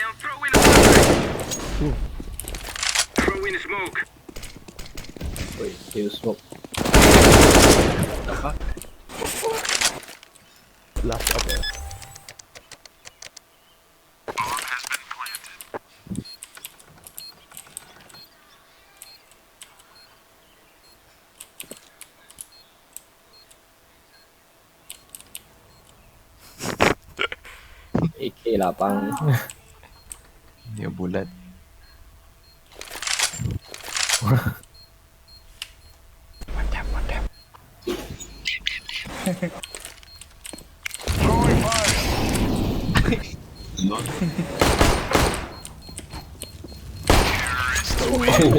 am throwing a flashbang. Throwing smoke. เฮ้ยคิวสโมก Last upper. Bomb has been planted. เอเคลาปัง New bullet. One tap, one tap. Throwing fire. โอ้โห